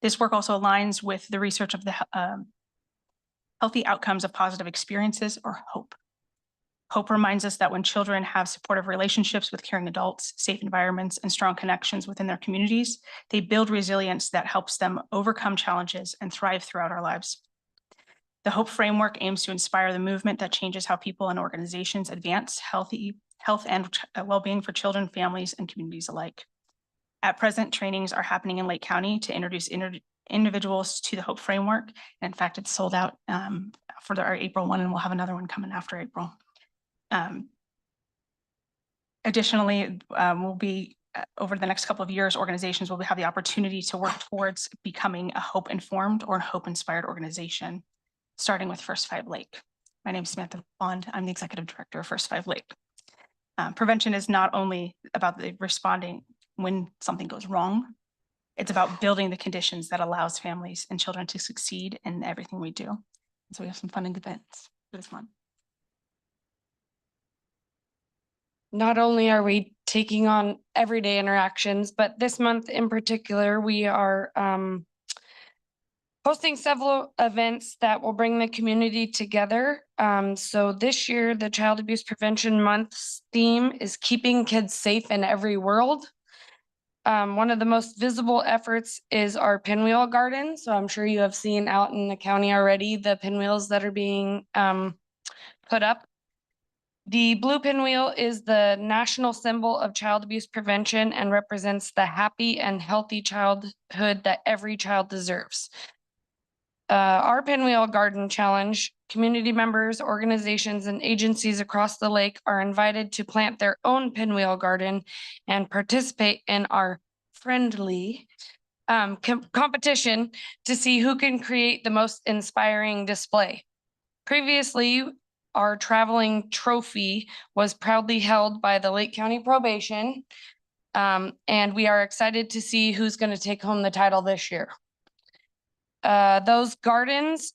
This work also aligns with the research of the healthy outcomes of positive experiences, or HOPE. HOPE reminds us that when children have supportive relationships with caring adults, safe environments, and strong connections within their communities, they build resilience that helps them overcome challenges and thrive throughout our lives. The HOPE framework aims to inspire the movement that changes how people and organizations advance health and well-being for children, families, and communities alike. At present, trainings are happening in Lake County to introduce individuals to the HOPE framework. And in fact, it's sold out for our April one, and we'll have another one coming after April. Additionally, we'll be over the next couple of years, organizations will have the opportunity to work towards becoming a HOPE-informed or HOPE-inspired organization, starting with First 5 Lake. My name is Samantha Bond. I'm the executive director of First 5 Lake. Prevention is not only about the responding when something goes wrong, it's about building the conditions that allows families and children to succeed in everything we do. So we have some fun events for this month. Not only are we taking on everyday interactions, but this month in particular, we are hosting several events that will bring the community together. So this year, the Child Abuse Prevention Month's theme is keeping kids safe in every world. One of the most visible efforts is our pinwheel garden. So I'm sure you have seen out in the county already the pinwheels that are being put up. The blue pinwheel is the national symbol of child abuse prevention and represents the happy and healthy childhood that every child deserves. Our Pinwheel Garden Challenge, community members, organizations, and agencies across the lake are invited to plant their own pinwheel garden and participate in our friendly competition to see who can create the most inspiring display. Previously, our traveling trophy was proudly held by the Lake County Probation, and we are excited to see who's going to take home the title this year. Those gardens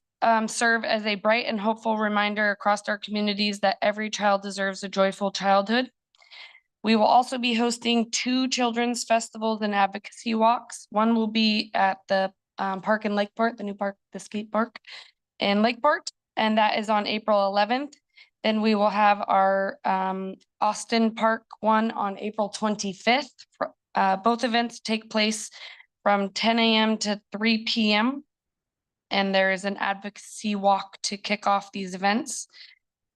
serve as a bright and hopeful reminder across our communities that every child deserves a joyful childhood. We will also be hosting 2 children's festivals and advocacy walks. One will be at the park in Lakeport, the new park, the skate park in Lakeport, and that is on April 11th. Then we will have our Austin Park one on April 25th. Both events take place from 10 a.m. to 3 p.m. And there is an advocacy walk to kick off these events.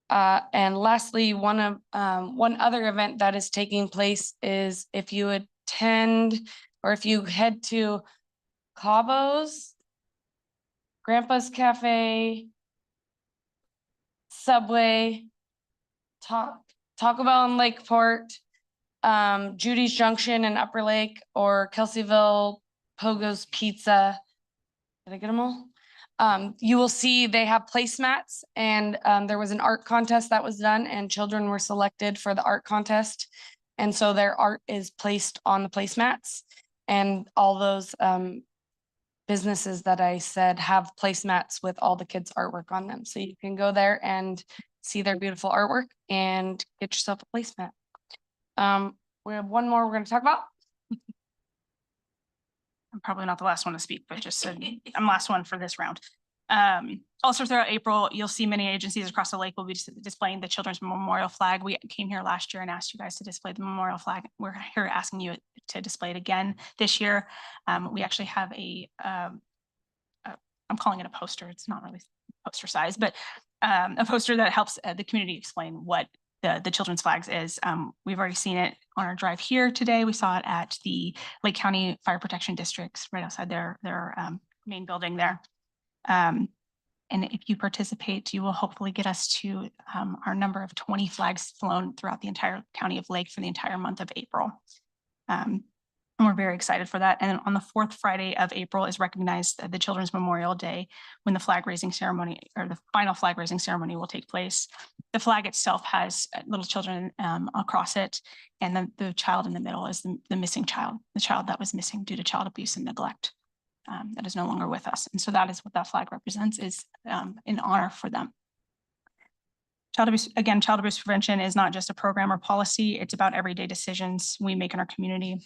And lastly, one other event that is taking place is if you attend or if you head to Cabo's, Grandpa's Cafe, Subway, Taco Bell in Lakeport, Judy's Junction in Upper Lake, or Kelseyville Pogo's Pizza. Did I get them all? You will see they have placemats, and there was an art contest that was done, and children were selected for the art contest. And so their art is placed on the placemats, and all those businesses that I said have placemats with all the kids' artwork on them. So you can go there and see their beautiful artwork and get yourself a placemat. We have one more we're going to talk about. I'm probably not the last one to speak, but just so I'm last one for this round. Also throughout April, you'll see many agencies across the lake will be displaying the Children's Memorial Flag. We came here last year and asked you guys to display the memorial flag. We're here asking you to display it again this year. We actually have I'm calling it a poster. It's not really poster size, but a poster that helps the community explain what the children's flags is. We've already seen it on our drive here today. We saw it at the Lake County Fire Protection Districts right outside their main building there. And if you participate, you will hopefully get us to our number of 20 flags flown throughout the entire county of Lake for the entire month of April. And we're very excited for that. And on the 4th Friday of April is recognized the Children's Memorial Day, when the flag raising ceremony, or the final flag raising ceremony, will take place. The flag itself has little children across it, and then the child in the middle is the missing child, the child that was missing due to child abuse and neglect, that is no longer with us. And so that is what that flag represents, is in honor for them. Child abuse prevention is not just a program or policy. It's about everyday decisions we make in our community.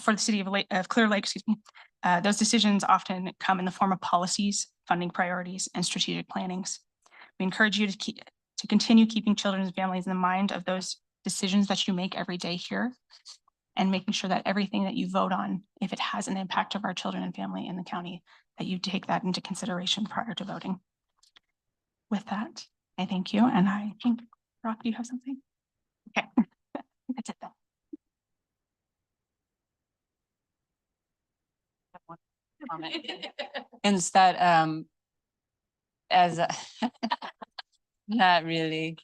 For the city of Clearlake, Those decisions often come in the form of policies, funding priorities, and strategic plannings. We encourage you to continue keeping children and families in the mind of those decisions that you make every day here, and making sure that everything that you vote on, if it has an impact of our children and family in the county, that you take that into consideration prior to voting. With that, I thank you. And I think, Rock, do you have something? Okay, that's it then. Instead, as a not really.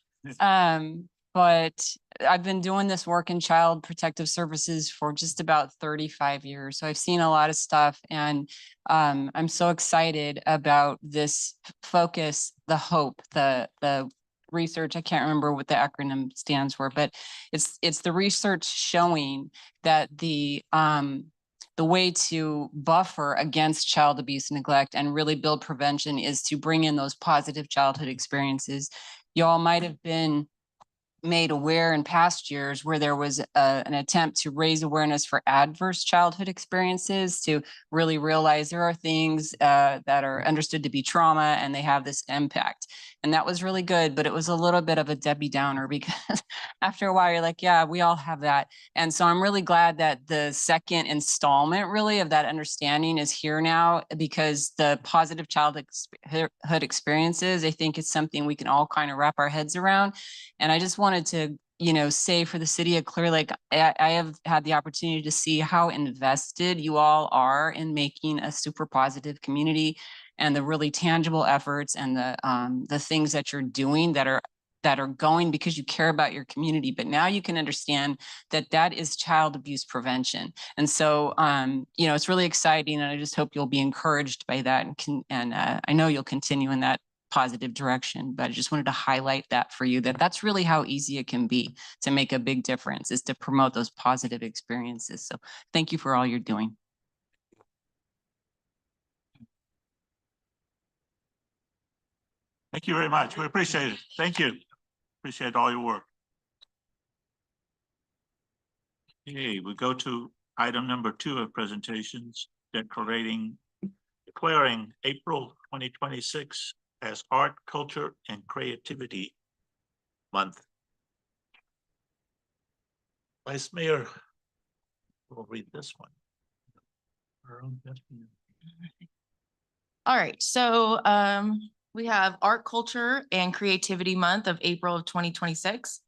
But I've been doing this work in child protective services for just about 35 years. So I've seen a lot of stuff, and I'm so excited about this focus, the hope, the research. I can't remember what the acronym stands for, but it's the research showing that the way to buffer against child abuse and neglect and really build prevention is to bring in those positive childhood experiences. Y'all might have been made aware in past years where there was an attempt to raise awareness for adverse childhood experiences, to really realize there are things that are understood to be trauma and they have this impact. And that was really good, but it was a little bit of a Debbie Downer because after a while you're like, yeah, we all have that. And so I'm really glad that the second installment really of that understanding is here now, because the positive childhood experiences, I think it's something we can all kind of wrap our heads around. And I just wanted to, say for the city of Clearlake, I have had the opportunity to see how invested you all are in making a super positive community, and the really tangible efforts and the things that you're doing that are going because you care about your community. But now you can understand that that is child abuse prevention. And so, it's really exciting, and I just hope you'll be encouraged by that, and I know you'll continue in that positive direction. But I just wanted to highlight that for you, that's really how easy it can be to make a big difference, is to promote those positive experiences. So thank you for all you're doing. Thank you very much. We appreciate it. Thank you. Appreciate all your work. Okay, we go to item number 2 of presentations, declaring April 2026 as Art, Culture, and Creativity Month. Vice Mayor will read this one. All right, so we have Art, Culture, and Creativity Month of April of 2026.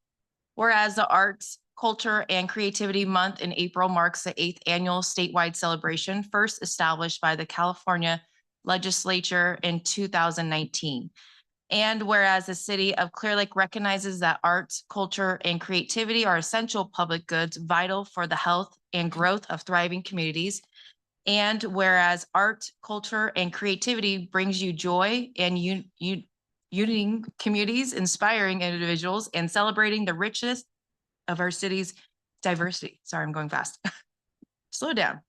Whereas the Arts, Culture, and Creativity Month in April marks the 8th annual statewide celebration, first established by the California Legislature in 2019. And whereas the city of Clearlake recognizes that arts, culture, and creativity are essential public goods vital for the health and growth of thriving communities. And whereas art, culture, and creativity brings you joy and uniting communities, inspiring individuals, and celebrating the richness of our city's diversity. Sorry, I'm going fast. Slow down.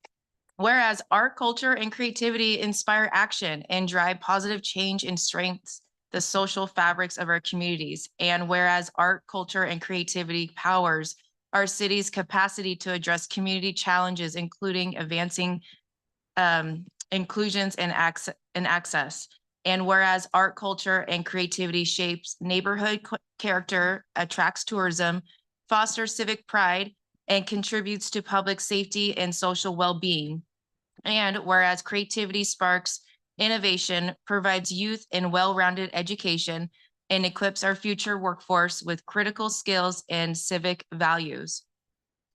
Whereas art, culture, and creativity inspire action and drive positive change and strengthens the social fabrics of our communities. And whereas art, culture, and creativity powers our city's capacity to address community challenges, including advancing inclusions and access. And whereas art, culture, and creativity shapes neighborhood character, attracts tourism, fosters civic pride, and contributes to public safety and social well-being. And whereas creativity sparks innovation, provides youth and well-rounded education, and equips our future workforce with critical skills and civic values.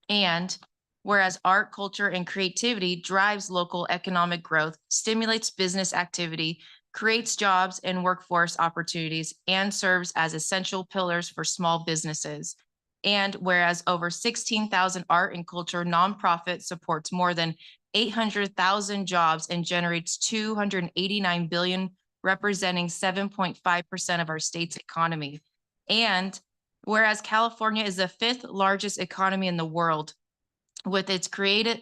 And whereas art, culture, and creativity drives local economic growth, stimulates business activity, creates jobs and workforce opportunities, and serves as essential pillars for small businesses. And whereas over 16,000 art and culture nonprofit supports more than 800,000 jobs and generates $289 billion, representing 7.5% of our state's economy. And whereas California is the 5th largest economy in the world, with its creative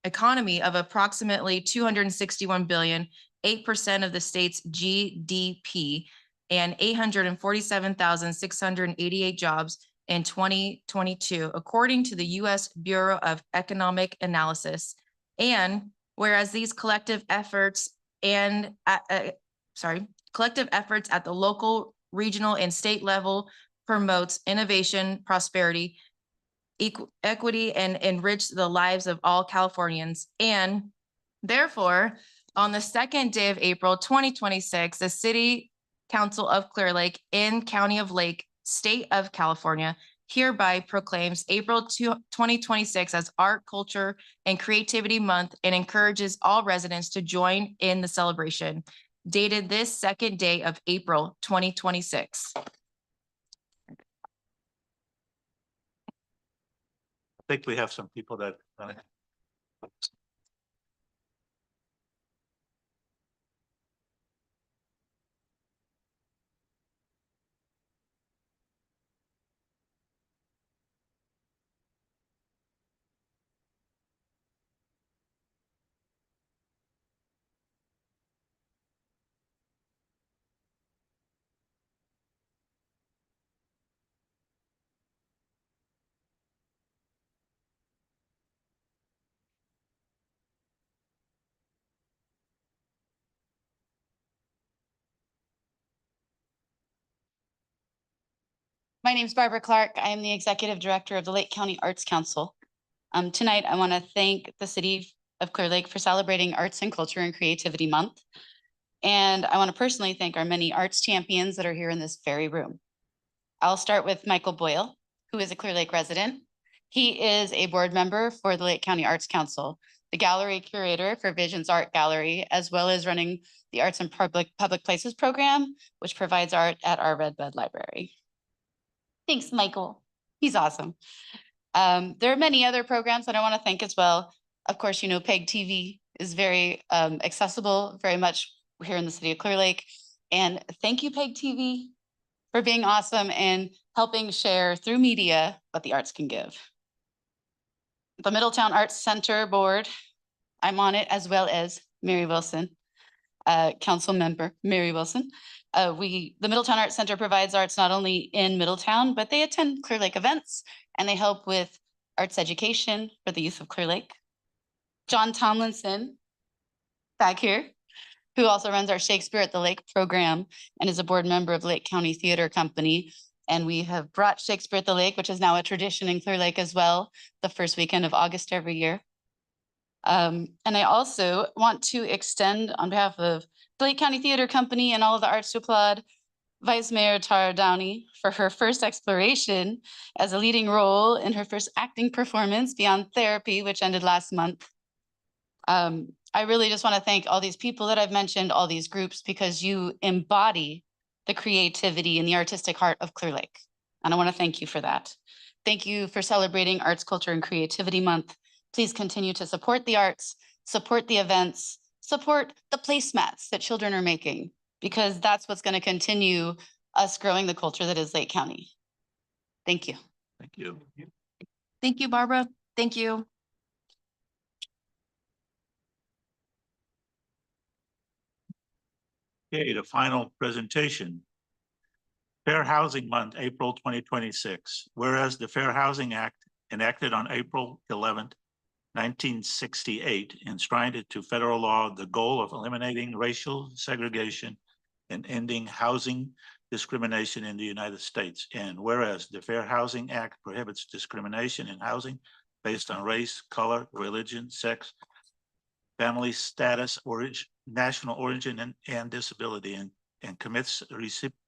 economy of approximately $261 billion, 8% of the state's GDP, and 847,688 jobs, in 2022, according to the U.S. Bureau of Economic Analysis. And whereas these collective efforts collective efforts at the local, regional, and state level promotes innovation, prosperity, equity, and enrich the lives of all Californians. And therefore, on the second day of April 2026, the City Council of Clearlake in County of Lake, State of California, hereby proclaims April 2026 as Art, Culture, and Creativity Month and encourages all residents to join in the celebration. Dated this second day of April 2026. I think we have some people that. My name is Barbara Clark. I am the Executive Director of the Lake County Arts Council. Tonight, I want to thank the City of Clear Lake for celebrating Arts and Culture and Creativity Month. And I want to personally thank our many arts champions that are here in this very room. I'll start with Michael Boyle, who is a Clear Lake resident. He is a board member for the Lake County Arts Council, the gallery curator for Visions Art Gallery, as well as running the Arts and Public Places program, which provides art at our Red Bud Library. Thanks, Michael. He's awesome. There are many other programs that I want to thank as well. Of course, you know, PEG TV is very accessible, very much here in the city of Clear Lake. And thank you, PEG TV, for being awesome and helping share through media what the arts can give. The Middletown Arts Center Board, I'm on it, as well as Mary Wilson, council member Mary Wilson. The Middletown Arts Center provides arts not only in Middletown, but they attend Clear Lake events and they help with arts education for the youth of Clear Lake. John Tomlinson, back here, who also runs our Shakespeare at the Lake program and is a board member of Lake County Theater Company. And we have brought Shakespeare at the Lake, which is now a tradition in Clear Lake as well, the first weekend of August every year. And I also want to extend on behalf of the Lake County Theater Company and all of the arts to applaud Vice Mayor Tara Downey for her first exploration as a leading role in her first acting performance, Beyond Therapy, which ended last month. I really just want to thank all these people that I've mentioned, all these groups, because you embody the creativity and the artistic heart of Clear Lake. And I want to thank you for that. Thank you for celebrating Arts, Culture, and Creativity Month. Please continue to support the arts, support the events, support the placemats that children are making, because that's what's going to continue us growing the culture that is Lake County. Thank you. Thank you. Thank you, Barbara. Thank you. Okay, the final presentation. Fair Housing Month, April 2026. Whereas the Fair Housing Act enacted on April 11th, 1968 enshrined into federal law the goal of eliminating racial segregation and ending housing discrimination in the United States. And whereas the Fair Housing Act prohibits discrimination in housing based on race, color, religion, sex, family status, national origin, and disability, and commits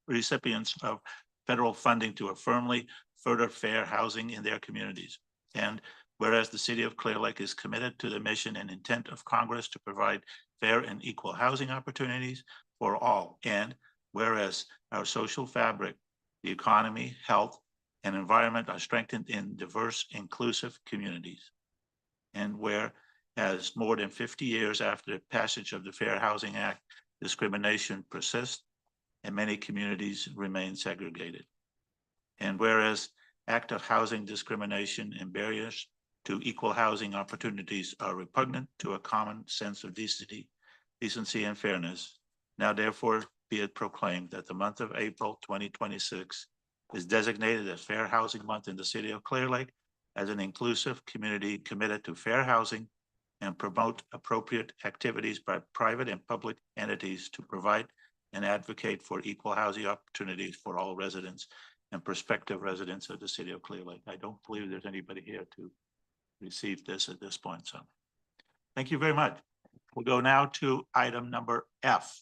recipients of federal funding to affirmly further fair housing in their communities. And whereas the city of Clear Lake is committed to the mission and intent of Congress to provide fair and equal housing opportunities for all. And whereas our social fabric, the economy, health, and environment are strengthened in diverse, inclusive communities. And whereas more than 50 years after the passage of the Fair Housing Act, discrimination persists and many communities remain segregated. And whereas active housing discrimination and barriers to equal housing opportunities are repugnant to a common sense of decency and fairness, now therefore be it proclaimed that the month of April 2026 is designated as Fair Housing Month in the city of Clearlake as an inclusive community committed to fair housing and promote appropriate activities by private and public entities to provide and advocate for equal housing opportunities for all residents and prospective residents of the city of Clearlake. I don't believe there's anybody here to receive this at this point, so thank you very much. We'll go now to item number F,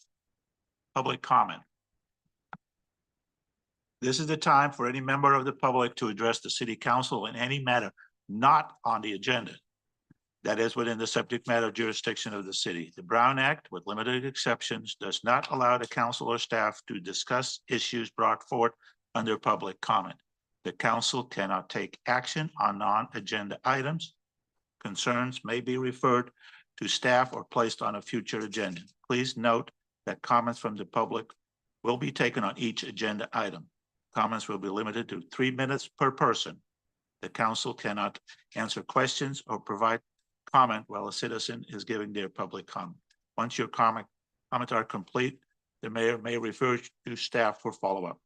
public comment. This is the time for any member of the public to address the city council in any matter not on the agenda that is within the subject matter jurisdiction of the city. The Brown Act, with limited exceptions, does not allow the council or staff to discuss issues brought forth under public comment. The council cannot take action on non-agenda items. Concerns may be referred to staff or placed on a future agenda. Please note that comments from the public will be taken on each agenda item. Comments will be limited to 3 minutes per person. The council cannot answer questions or provide comment while a citizen is giving their public comment. Once your comments are complete, the mayor may refer to staff for follow-up.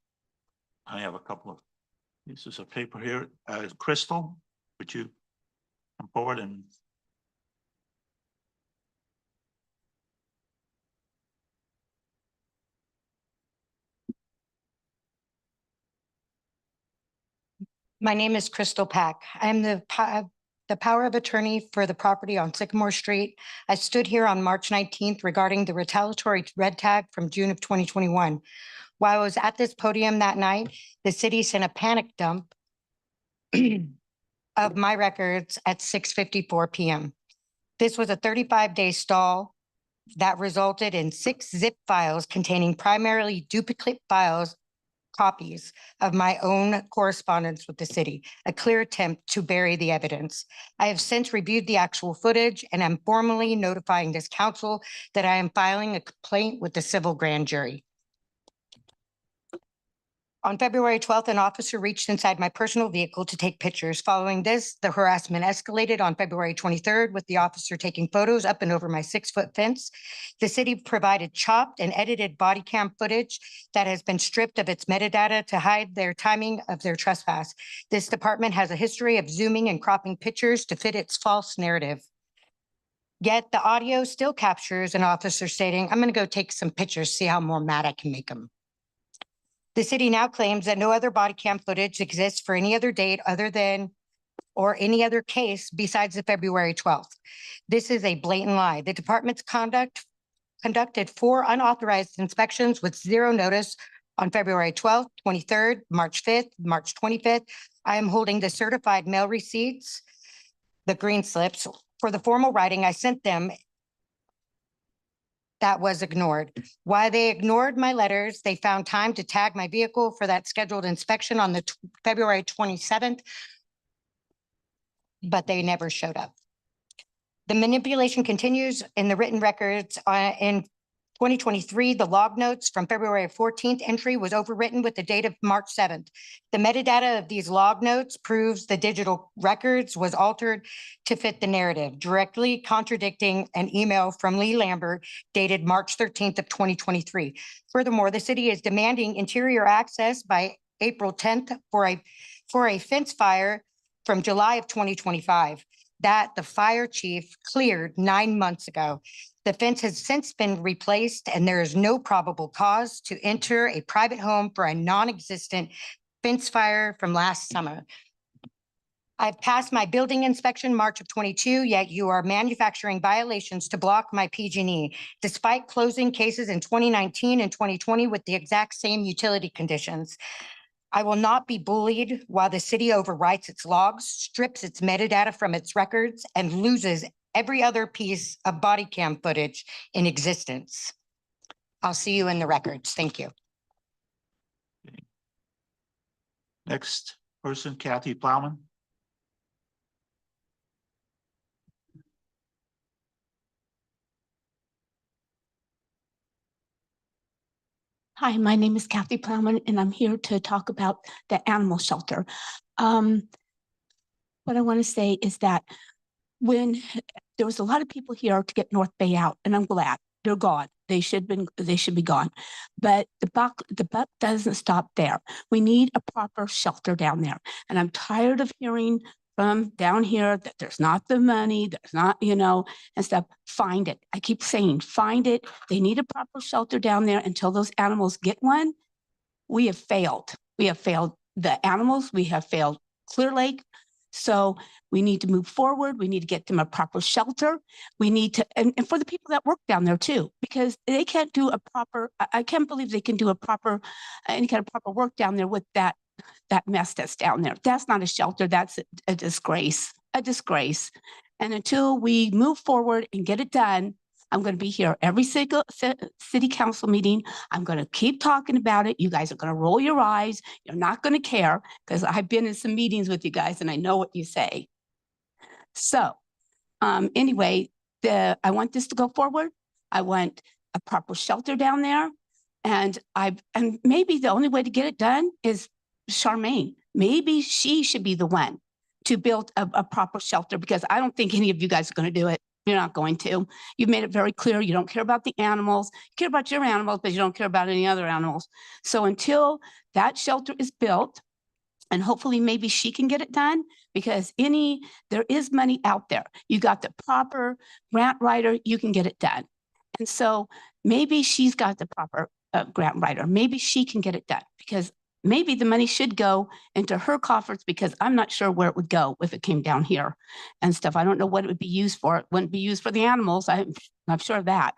I have a couple of pieces of paper here. Crystal, would you come forward and My name is Crystal Pack. I am the power of attorney for the property on Sycamore Street. I stood here on March 19th regarding the retaliatory red tag from June of 2021. While I was at this podium that night, the city sent a panic dump of my records at 6:54 p.m. This was a 35-day stall that resulted in 6 zip files containing primarily duplicate copies of my own correspondence with the city, a clear attempt to bury the evidence. I have since reviewed the actual footage and am formally notifying this council that I am filing a complaint with the civil grand jury. On February 12th, an officer reached inside my personal vehicle to take pictures. Following this, the harassment escalated on February 23rd with the officer taking photos up and over my 6-foot fence. The city provided chopped and edited body cam footage that has been stripped of its metadata to hide their timing of their trespass. This department has a history of zooming and cropping pictures to fit its false narrative. Yet the audio still captures an officer stating, "I'm going to go take some pictures, see how more mad I can make them." The city now claims that no other body cam footage exists for any other date other than or any other case besides the February 12th. This is a blatant lie. The department's conducted 4 unauthorized inspections with 0 notice on February 12th, 23rd, March 5th, March 25th. I am holding the certified mail receipts, the green slips, for the formal writing I sent them that was ignored. While they ignored my letters, they found time to tag my vehicle for that scheduled inspection on the February 27th, but they never showed up. The manipulation continues in the written records. In 2023, the log notes from February 14th entry was overwritten with the date of March 7th. The metadata of these log notes proves the digital records was altered to fit the narrative, directly contradicting an email from Lee Lambert dated March 13th of 2023. Furthermore, the city is demanding interior access by April 10th for a fence fire from July of 2025 that the fire chief cleared 9 months ago. The fence has since been replaced and there is no probable cause to enter a private home for a non-existent fence fire from last summer. I've passed my building inspection March of 22, yet you are manufacturing violations to block my PG&E, despite closing cases in 2019 and 2020 with the exact same utility conditions. I will not be bullied while the city overwrites its logs, strips its metadata from its records, and loses every other piece of body cam footage in existence. I'll see you in the records. Thank you. next person, Kathy Plowman? Hi, my name is Kathy Plowman, and I'm here to talk about the animal shelter. What I want to say is that when there was a lot of people here to get North Bay out, and I'm glad they're gone. They should be gone. But the buck doesn't stop there. We need a proper shelter down there. And I'm tired of hearing from down here that there's not the money, there's not, and stuff. Find it. I keep saying, find it. They need a proper shelter down there until those animals get one. We have failed. We have failed the animals. We have failed Clearlake. So we need to move forward. We need to get them a proper shelter. We need to, and for the people that work down there too, because they can't do a proper, I can't believe they can do a proper, any kind of proper work down there with that mess that's down there. That's not a shelter. That's a disgrace, a disgrace. And until we move forward and get it done, I'm going to be here every single city council meeting. I'm going to keep talking about it. You guys are going to roll your eyes. You're not going to care because I've been in some meetings with you guys and I know what you say. So anyway, I want this to go forward. I want a proper shelter down there. And maybe the only way to get it done is Charmaine. Maybe she should be the one to build a proper shelter, because I don't think any of you guys are going to do it. You're not going to. You've made it very clear you don't care about the animals. You care about your animals, but you don't care about any other animals. So until that shelter is built, and hopefully maybe she can get it done, because there is money out there. You got the proper grant writer, you can get it done. And so maybe she's got the proper grant writer. Maybe she can get it done, because maybe the money should go into her coffers, because I'm not sure where it would go if it came down here and stuff. I don't know what it would be used for. It wouldn't be used for the animals. I'm sure of that.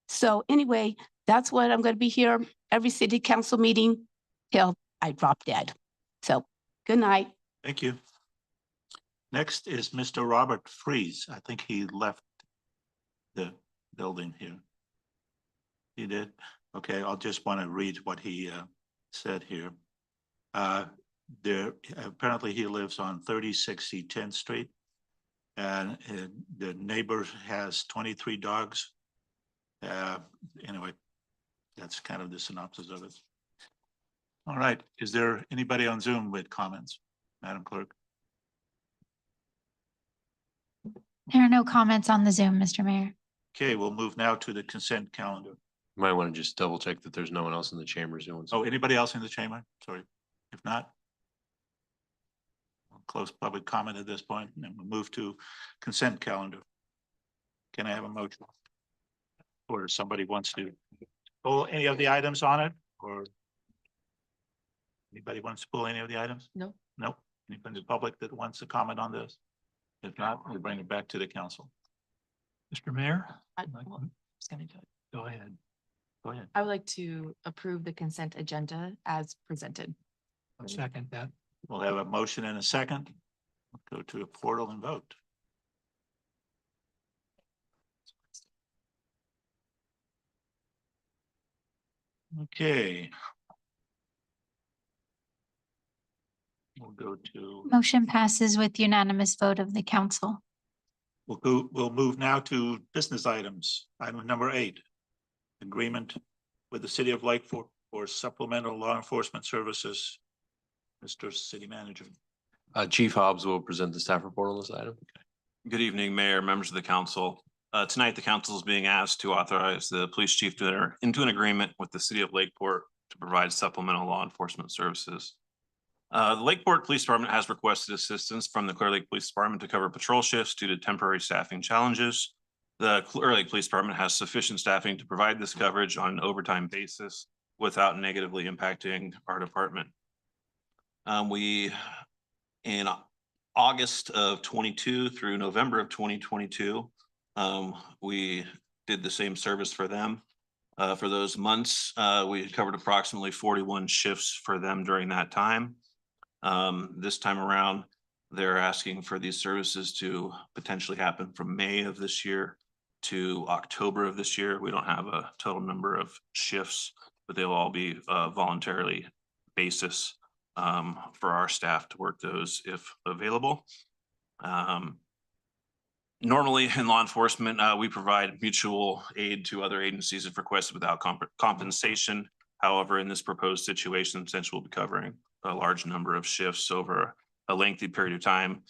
So anyway, that's what I'm going to be here every city council meeting till I drop dead. So good night. Thank you. Next is Mr. Robert Fries. I think he left the building here. He did? Okay, I'll just want to read what he said here. Apparently he lives on 3060 10th Street, and the neighbor has 23 dogs. Anyway, that's kind of the synopsis of it. All right, is there anybody on Zoom with comments, Madam Clerk? There are no comments on the Zoom, Mr. Mayor. Okay, we'll move now to the consent calendar. Might want to just double check that there's no one else in the chambers who wants. Oh, anybody else in the chamber? Sorry. If not, we'll close public comment at this point, and then we'll move to consent calendar. Can I have a motion? Or somebody wants to pull any of the items on it, or anybody wants to pull any of the items? No. Nope. Anybody in the public that wants to comment on this? If not, we'll bring it back to the council. Mr. Mayor? I was gonna do it. Go ahead. Go ahead. I would like to approve the consent agenda as presented. I'll second that. We'll have a motion and a second. Go to a portal and vote. Okay. We'll go to, Motion passes with unanimous vote of the council. we'll move now to business items. Item number 8. Agreement with the city of Lake for supplemental law enforcement services. Mr. City Manager. Chief Hobbs will present the staff report on this item. Good evening, Mayor, members of the council. Tonight, the council is being asked to authorize the police chief to enter into an agreement with the city of Lakeport to provide supplemental law enforcement services. The Lakeport Police Department has requested assistance from the Clearlake Police Department to cover patrol shifts due to temporary staffing challenges. The Clearlake Police Department has sufficient staffing to provide this coverage on an overtime basis without negatively impacting our department. In August of 22 through November of 2022, we did the same service for them. For those months, we had covered approximately 41 shifts for them during that time. This time around, they're asking for these services to potentially happen from May of this year to October of this year. We don't have a total number of shifts, but they'll all be voluntarily basis for our staff to work those if available. Normally in law enforcement, we provide mutual aid to other agencies if requested without compensation. However, in this proposed situation, since we'll be covering a large number of shifts over a lengthy period of time,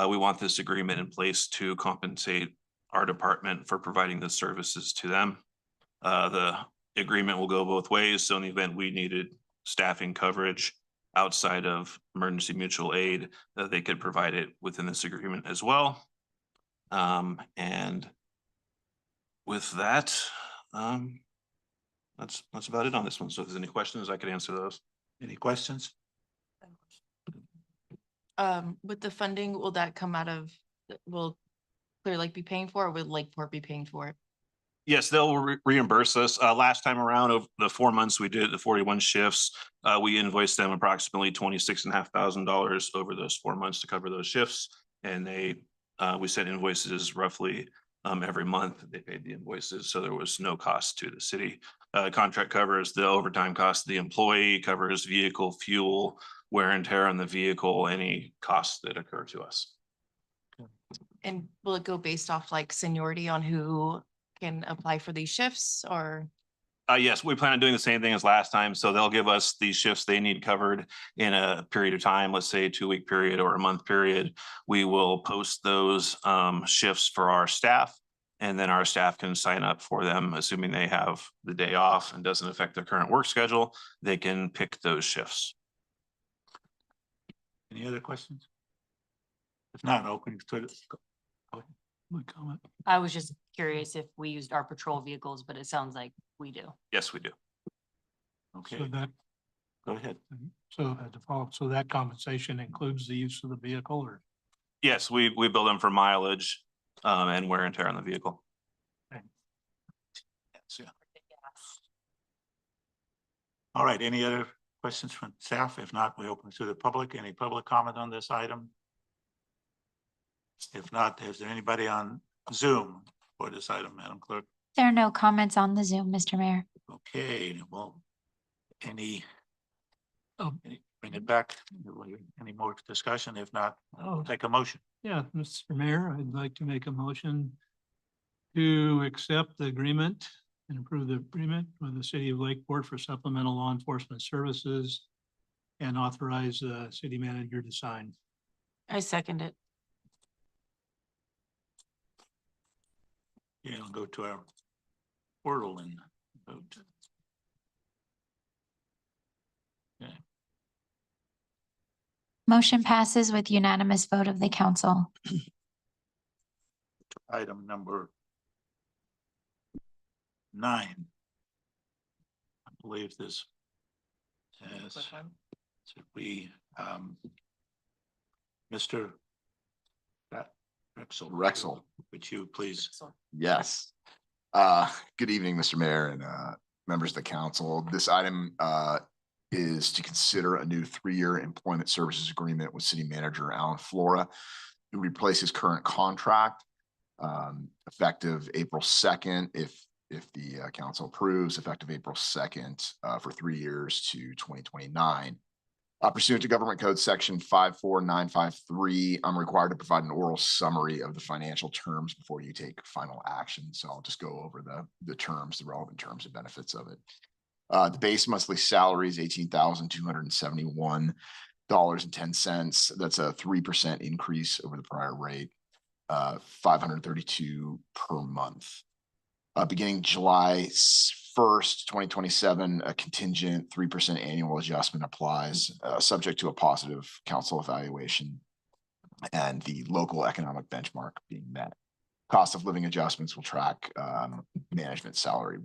we want this agreement in place to compensate our department for providing the services to them. The agreement will go both ways. So in the event we needed staffing coverage outside of emergency mutual aid, they could provide it within this agreement as well. And with that, that's about it on this one. So if there's any questions, I could answer those. Any questions? With the funding, will that come out of, will Clearlake be paying for, or will Lakeport be paying for it? Yes, they'll reimburse us. Last time around of the 4 months we did the 41 shifts, we invoiced them approximately $26,500 over those 4 months to cover those shifts. And we sent invoices roughly every month. They paid the invoices, so there was no cost to the city. Contract covers the overtime cost of the employee, covers vehicle fuel, wear and tear on the vehicle, any costs that occur to us. And will it go based off like seniority on who can apply for these shifts, or? Yes, we plan on doing the same thing as last time. So they'll give us the shifts they need covered in a period of time, let's say a 2-week period or a month period. We will post those shifts for our staff, and then our staff can sign up for them, assuming they have the day off and doesn't affect their current work schedule. They can pick those shifts. Any other questions? If not, opening to it. Comment. I was just curious if we used our patrol vehicles, but it sounds like we do. Yes, we do. Okay, So that, go ahead. so to follow up, so that compensation includes the use of the vehicle, or? Yes, we bill them for mileage and wear and tear on the vehicle. Yes, yeah. All right, any other questions from staff? If not, we open to the public. Any public comment on this item? If not, is there anybody on Zoom for this item, Madam Clerk? There are no comments on the Zoom, Mr. Mayor. Okay, well, any, Oh. bring it back. Any more discussion? If not, I'll take a motion. Yeah, Mr. Mayor, I'd like to make a motion to accept the agreement and approve the agreement with the city of Lakeport for supplemental law enforcement services and authorize the city manager to sign. I second it. Yeah, I'll go to our portal and vote. Okay. Motion passes with unanimous vote of the council. Item number 9. I believe this is, should we, Mr. Rexel. Would you please? Yes. Good evening, Mr. Mayor and members of the council. This item is to consider a new 3-year employment services agreement with city manager Alan Flora, who replaces current contract effective April 2nd, if the council approves, effective April 2nd for 3 years to 2029. Pursuant to Government Code Section 54953, I'm required to provide an oral summary of the financial terms before you take final action. So I'll just go over the terms, the relevant terms and benefits of it. The base monthly salary is $18,271.10. That's a 3% increase over the prior rate, $532 per month. Beginning July 1st, 2027, a contingent 3% annual adjustment applies, subject to a positive council evaluation and the local economic benchmark being met. Cost of living adjustments will track management salary.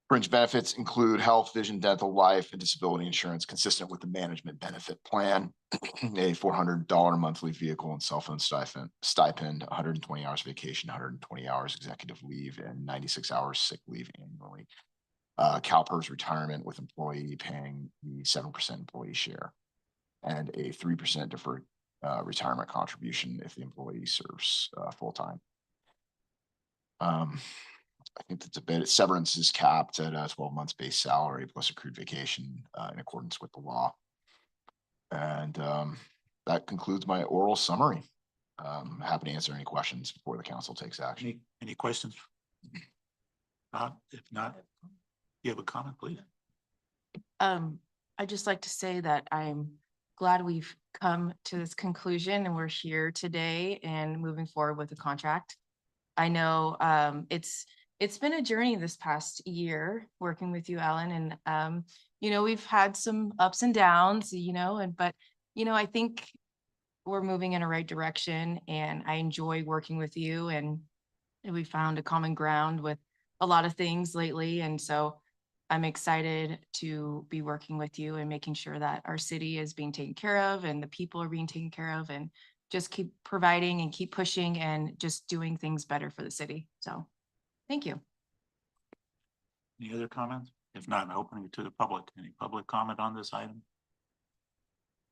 Fringe benefits include health, vision, dental, life, and disability insurance consistent with the management benefit plan, a $400 monthly vehicle and cell phone stipend, 120 hours vacation, 120 hours executive leave, and 96 hours sick leave annually. CalPERS retirement with employee paying the 7% employee share and a 3% deferred retirement contribution if the employee serves full-time. I think that's a bit. Severance is capped at 12 months base salary plus accrued vacation in accordance with the law. And that concludes my oral summary. Happy to answer any questions before the council takes action. Any questions? If not, you have a comment, please. I'd just like to say that I'm glad we've come to this conclusion and we're here today and moving forward with the contract. I know it's it's been a journey this past year working with you, Alan, and we've had some ups and downs, but I think we're moving in a right direction, and I enjoy working with you, and we found a common ground with a lot of things lately, and so I'm excited to be working with you and making sure that our city is being taken care of and the people are being taken care of, and just keep providing and keep pushing and just doing things better for the city. So thank you. Any other comments? If not, I'm opening it to the public. Any public comment on this item?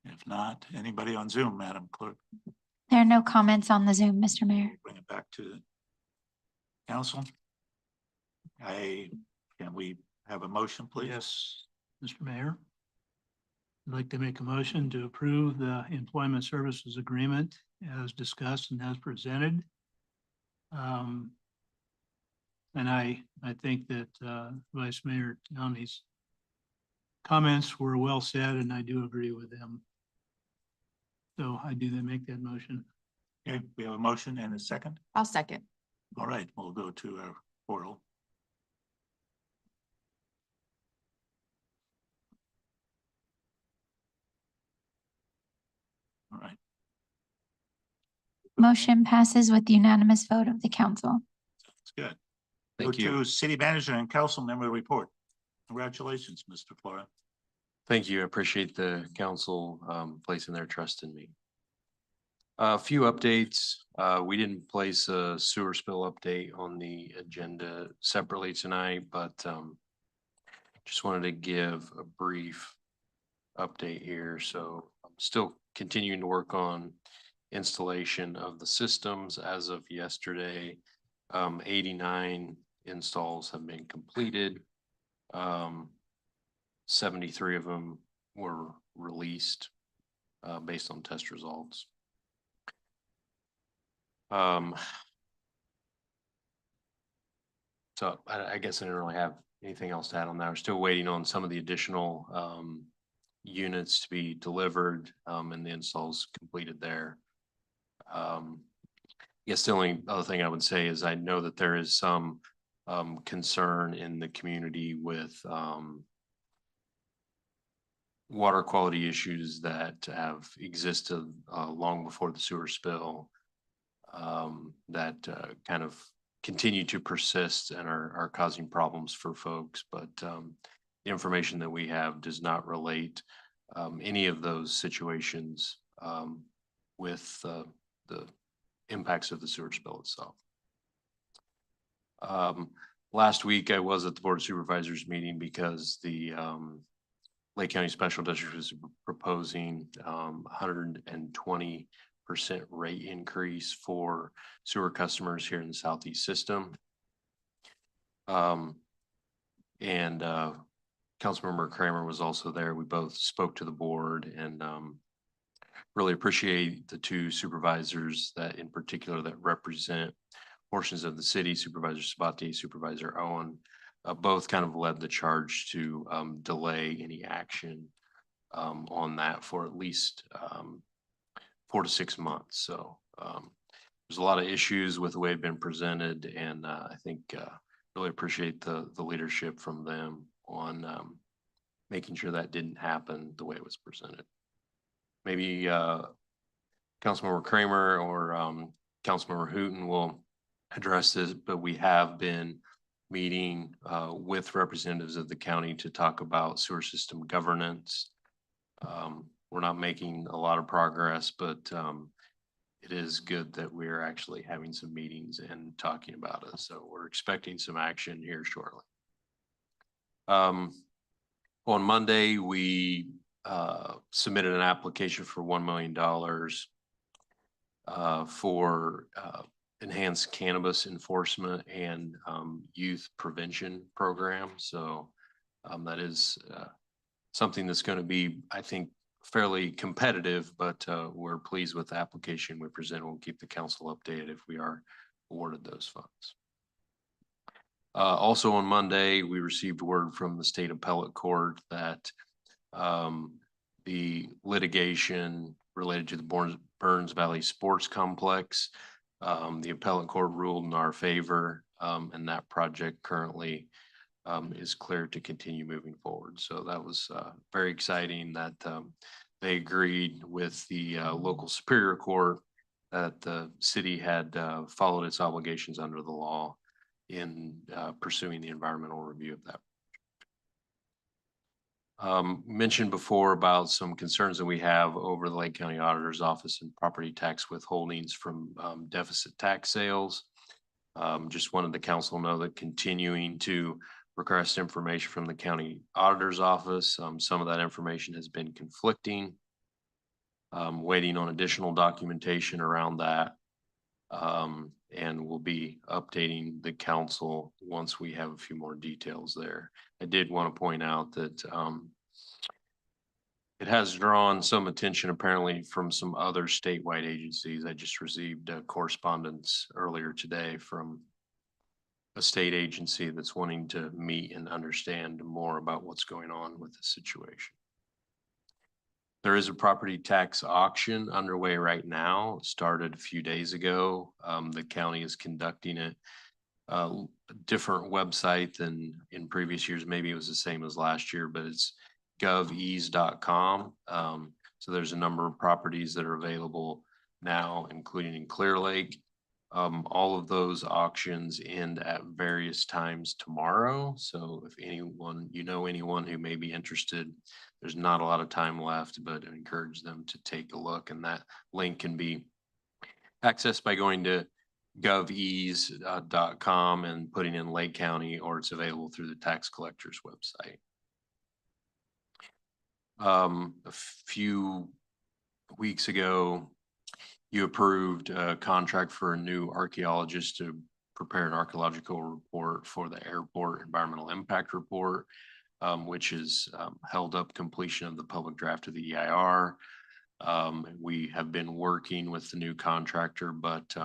If not, anybody on Zoom, Madam Clerk? There are no comments on the Zoom, Mr. Mayor. Bring it back to the council. Can we have a motion, please? Yes, Mr. Mayor. I'd like to make a motion to approve the employment services agreement as discussed and as presented. And I think that Vice Mayor Downey's comments were well said, and I do agree with them. So I do then make that motion. Okay, we have a motion and a second. I'll second. All right, we'll go to our portal. All right. Motion passes with unanimous vote of the council. That's good. Thank Go you. to city manager and council member report. Congratulations, Mr. Flora. Thank you. I appreciate the council placing their trust in me. A few updates. We didn't place a sewer spill update on the agenda separately tonight, but just wanted to give a brief update here. So I'm still continuing to work on installation of the systems. As of yesterday, 89 installs have been completed. 73 of them were released based on test results. So I guess I don't really have anything else to add on that. We're still waiting on some of the additional units to be delivered and the installs completed there. Yes, the only other thing I would say is I know that there is some concern in the community with water quality issues that have existed long before the sewer spill that kind of continue to persist and are causing problems for folks. But the information that we have does not relate any of those situations with the impacts of the sewer spill itself. Last week I was at the Board of Supervisors meeting because the Lake County Special District was proposing 120% rate increase for sewer customers here in the Southeast system. And Councilmember Kramer was also there. We both spoke to the board and really appreciate the two supervisors that in particular that represent portions of the city, Supervisor Sabatier, Supervisor Owen, both kind of led the charge to delay any action on that for at least 4 to 6 months. So there's a lot of issues with the way it's been presented, and I think really appreciate the leadership from them on making sure that didn't happen the way it was presented. Maybe Councilmember Kramer or Councilmember Hooton will address this, but we have been meeting with representatives of the county to talk about sewer system governance. We're not making a lot of progress, but it is good that we're actually having some meetings and talking about it. So we're expecting some action here shortly. On Monday, we submitted an application for $1 million for enhanced cannabis enforcement and youth prevention program. So that is something that's going to be, I think, fairly competitive, but we're pleased with the application we present. We'll keep the council updated if we are awarded those funds. Also on Monday, we received word from the state appellate court that the litigation related to the Burns Valley Sports Complex, the appellate court ruled in our favor. And that project currently is clear to continue moving forward. So that was very exciting that they agreed with the local Superior Court that the city had followed its obligations under the law in pursuing the environmental review of that. Mentioned before about some concerns that we have over the Lake County Auditor's Office and property tax withholdings from deficit tax sales. Just wanted the council to know that continuing to request information from the county auditor's office. Some of that information has been conflicting. Waiting on additional documentation around that. And we'll be updating the council once we have a few more details there. I did want to point out that it has drawn some attention apparently from some other statewide agencies. I just received correspondence earlier today from a state agency that's wanting to meet and understand more about what's going on with the situation. There is a property tax auction underway right now. It started a few days ago. The county is conducting it. A different website than in previous years. Maybe it was the same as last year, but it's govease.com. So there's a number of properties that are available now, including in Clearlake. All of those auctions end at various times tomorrow. So if anyone, anyone who may be interested, there's not a lot of time left, but I encourage them to take a look. And that link can be accessed by going to govease.com and putting in Lake County, or it's available through the tax collector's website. A few weeks ago, you approved a contract for a new archaeologist to prepare an archaeological report for the airport environmental impact report, which is held up completion of the public draft of the EIR. We have been working with the new contractor, but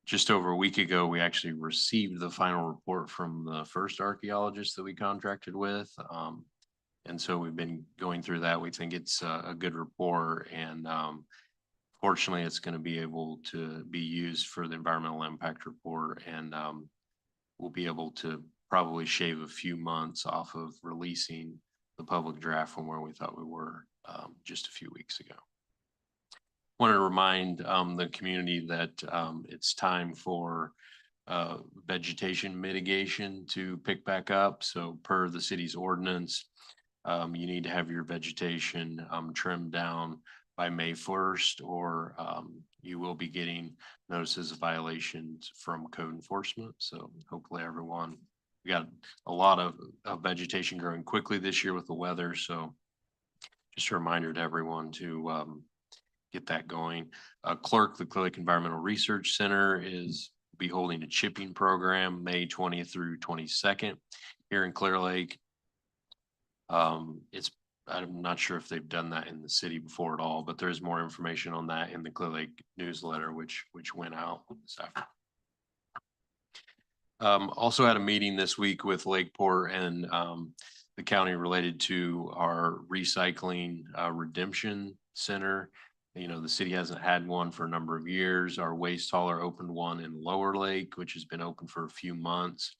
just over a week ago, we actually received the final report from the first archaeologist that we contracted with. And so we've been going through that. We think it's a good report, and fortunately, it's going to be able to be used for the environmental impact report, and we'll be able to probably shave a few months off of releasing the public draft from where we thought we were just a few weeks ago. Wanted to remind the community that it's time for vegetation mitigation to pick back up. So per the city's ordinance, you need to have your vegetation trimmed down by May 1st, or you will be getting notices of violations from code enforcement. So hopefully everyone, we got a lot of vegetation growing quickly this year with the weather. So just a reminder to everyone to get that going. Clerk, the Clearlake Environmental Research Center be holding a chipping program May 20th through 22nd here in Clearlake. I'm not sure if they've done that in the city before at all, but there's more information on that in the Clearlake newsletter, which went out this afternoon. Also had a meeting this week with Lakeport and the county related to our recycling redemption center. The city hasn't had one for a number of years. Our waste hauler opened one in Lower Lake, which has been open for a few months.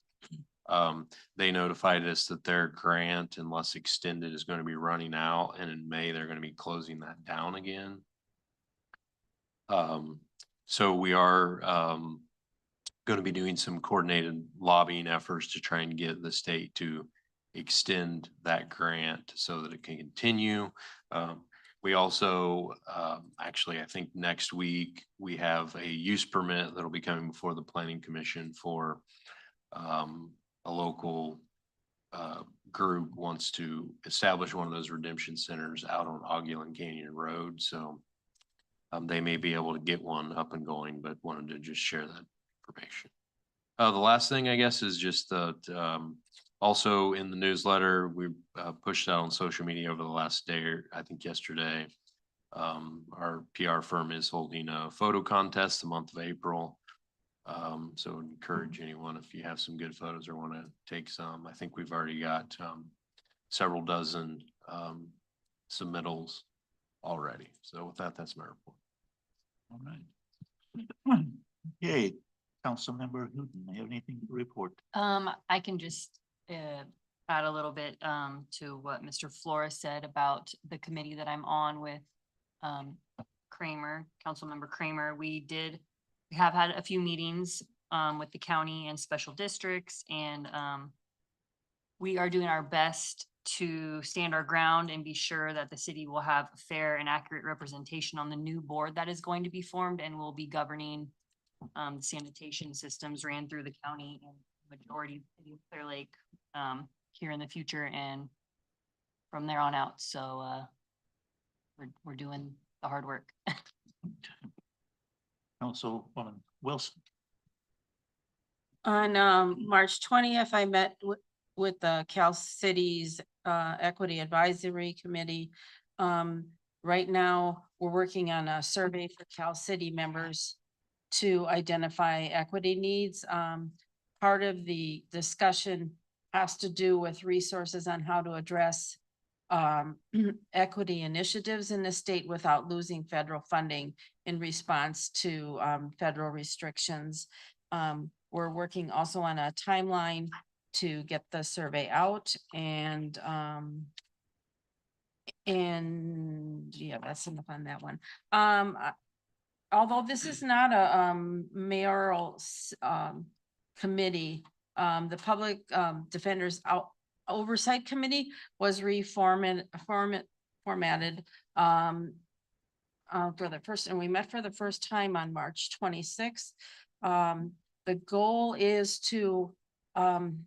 They notified us that their grant, unless extended, is going to be running out, and in May they're going to be closing that down again. So we are going to be doing some coordinated lobbying efforts to try and get the state to extend that grant so that it can continue. We also, actually, I think next week we have a use permit that'll be coming before the Planning Commission for a local group wants to establish one of those redemption centers out on Augulin Canyon Road. So they may be able to get one up and going, but wanted to just share that information. The last thing, I guess, is just that also in the newsletter, we pushed out on social media over the last day, or I think yesterday. Our PR firm is holding a photo contest the month of April. So encourage anyone, if you have some good photos or want to take some. I think we've already got several dozen submittals already. So with that, that's my report. All right. Okay, Councilmember Newton, you have anything to report? I can just add a little bit to what Mr. Flores said about the committee that I'm on with Kramer, Councilmember Kramer. We have had a few meetings with the county and special districts, and we are doing our best to stand our ground and be sure that the city will have fair and accurate representation on the new board that is going to be formed and will be governing sanitation systems ran through the county and majority of the city of Clear Lake here in the future and from there on out. So we're doing the hard work. Councilwoman Wilson. On March 20th, I met with the Cal City's Equity Advisory Committee. Right now, we're working on a survey for Cal City members to identify equity needs. Part of the discussion has to do with resources on how to address equity initiatives in the state without losing federal funding in response to federal restrictions. We're working also on a timeline to get the survey out and yeah, that's enough on that one. Although this is not a mayoral committee, the Public Defenders Oversight Committee was formatted for the first, and we met for the first time on March 26th. The goal is to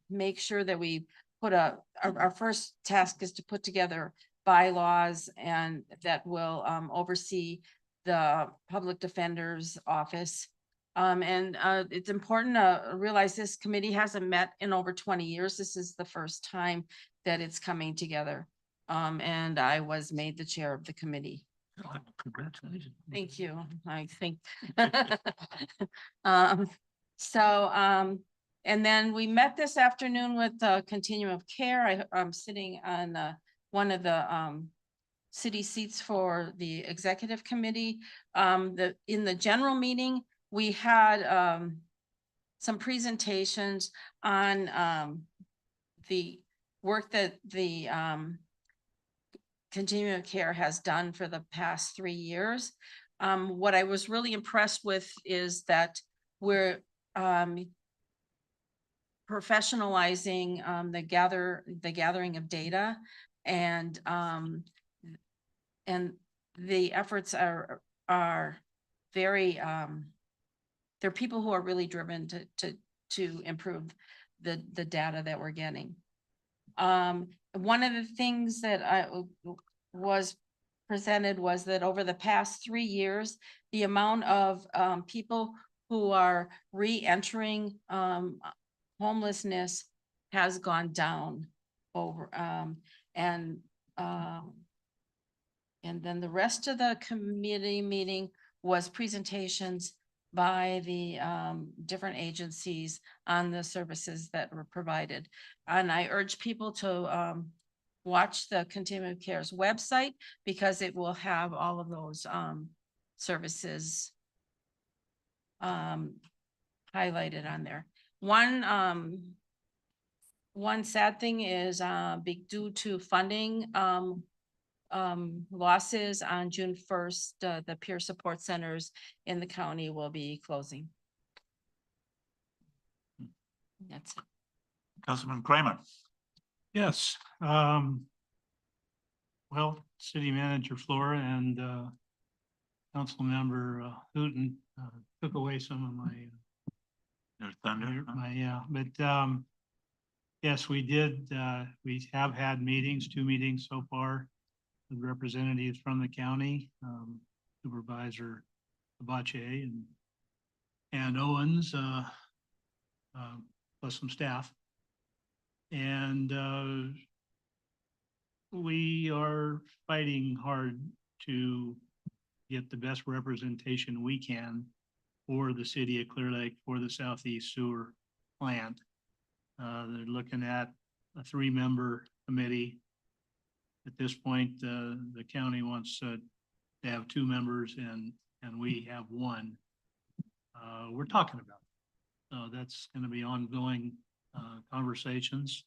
make sure that we put our first task is to put together bylaws and that will oversee the Public Defender's Office. It's important to realize this committee hasn't met in over 20 years. This is the first time that it's coming together. And I was made the chair of the committee. Congratulations. Thank you. I think. And then we met this afternoon with the Continuum of Care. I'm sitting on one of the city seats for the executive committee. In the general meeting, we had some presentations on the work that the Continuum of Care has done for the past 3 years. What I was really impressed with is that we're professionalizing the gathering of data, and the efforts are very there are people who are really driven to improve the data that we're getting. One of the things that was presented was that over the past 3 years, the amount of people who are re-entering homelessness has gone down over and then the rest of the committee meeting was presentations by the different agencies on the services that were provided. And I urge people to watch the Continuum of Care's website because it will have all of those services highlighted on there. One sad thing is due to funding losses on June 1st, the peer support centers in the county will be closing. That's it. Councilman Kramer. Yes. Well, City Manager Flora and Council Member Hooton took away some of my thunder. Yes, we did. We have had meetings, 2 meetings so far with representatives from the county, Supervisor Abache and Owens, plus some staff. And we are fighting hard to get the best representation we can for the city of Clear Lake, for the Southeast Sewer Plant. They're looking at a 3-member committee. At this point, the county wants to have 2 members and we have 1. We're talking about it. So that's going to be ongoing conversations.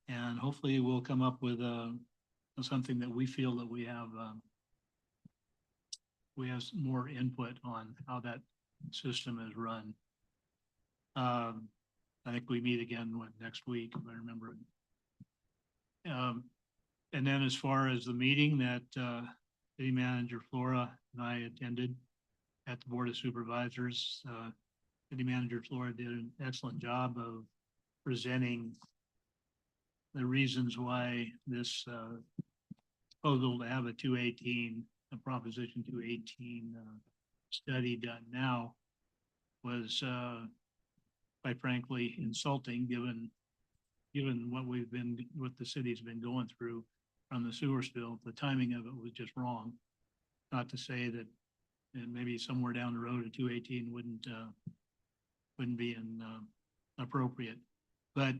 And hopefully we'll come up with something that we feel that we have some more input on how that system is run. I think we meet again next week, if I remember. And then as far as the meeting that City Manager Flora and I attended at the Board of Supervisors, City Manager Flora did an excellent job of presenting the reasons why this proposal to have a Proposition 218 study done now was quite frankly insulting, given what the city's been going through from the sewer spill. The timing of it was just wrong. Not to say that, and maybe somewhere down the road a 218 wouldn't be appropriate, but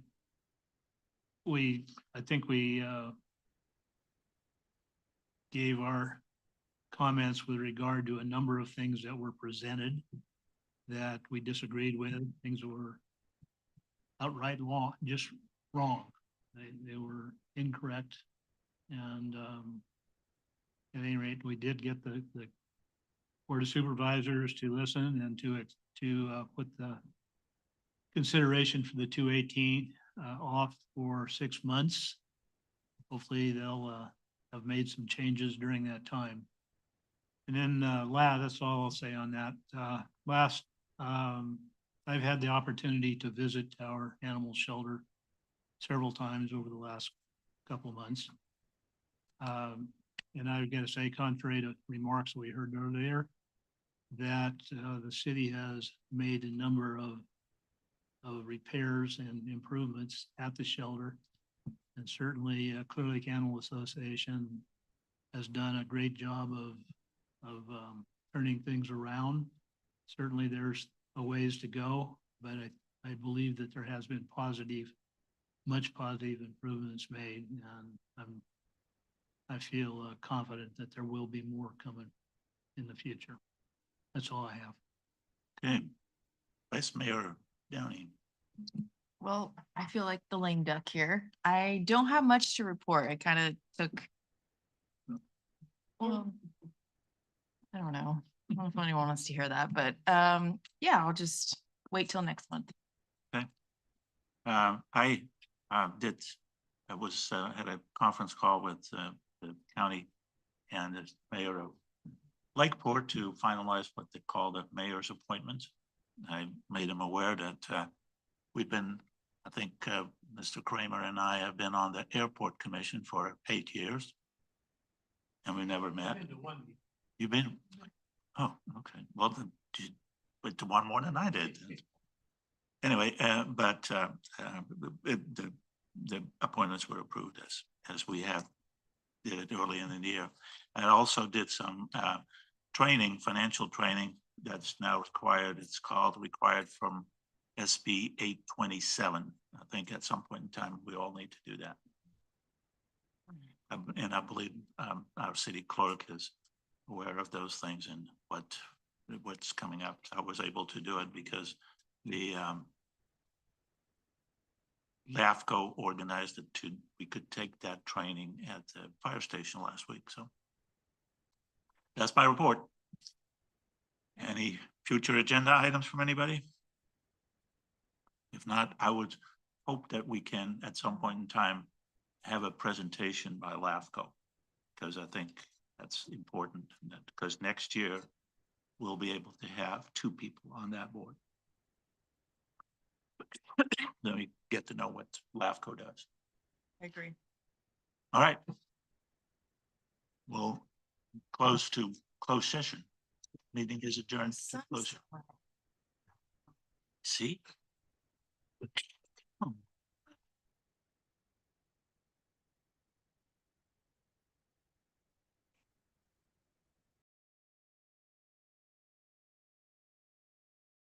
I think we gave our comments with regard to a number of things that were presented that we disagreed with, things that were outright just wrong. They were incorrect. And at any rate, we did get the Board of Supervisors to listen and to put the consideration for the 218 off for 6 months. Hopefully they'll have made some changes during that time. And then that's all I'll say on that. I've had the opportunity to visit our animal shelter several times over the last couple of months. And I've got to say, contrary to remarks we heard earlier, that the city has made a number of repairs and improvements at the shelter. And certainly Clearlake Animal Association has done a great job of turning things around. Certainly there's a ways to go, but I believe that there has been much positive improvements made, and I feel confident that there will be more coming in the future. That's all I have. Okay. Vice Mayor Downey. Well, I feel like the lame duck here. I don't have much to report. I kind of took. Well, I don't know. I don't know if anyone wants to hear that, but yeah, I'll just wait till next month. Okay. I had a conference call with the county and the mayor of Lakeport to finalize what they call the mayor's appointments. I made him aware that we've been, I think Mr. Kramer and I have been on the airport commission for 8 years. And we never met. You've been? Oh, okay. Well, then you went to one more than I did. Anyway, but the appointments were approved as we have did early in the year. I also did some training, financial training that's now required. It's called required from SB 827. I think at some point in time, we all need to do that. And I believe our city clerk is aware of those things and what's coming up. I was able to do it because the LAFCO organized it we could take that training at the fire station last week. So that's my report. Any future agenda items from anybody? If not, I would hope that we can at some point in time have a presentation by LAFCO, because I think that's important, because next year we'll be able to have 2 people on that board. Then we get to know what LAFCO does. I agree. All right. We'll close to closed session. Meeting is adjourned to closure. See?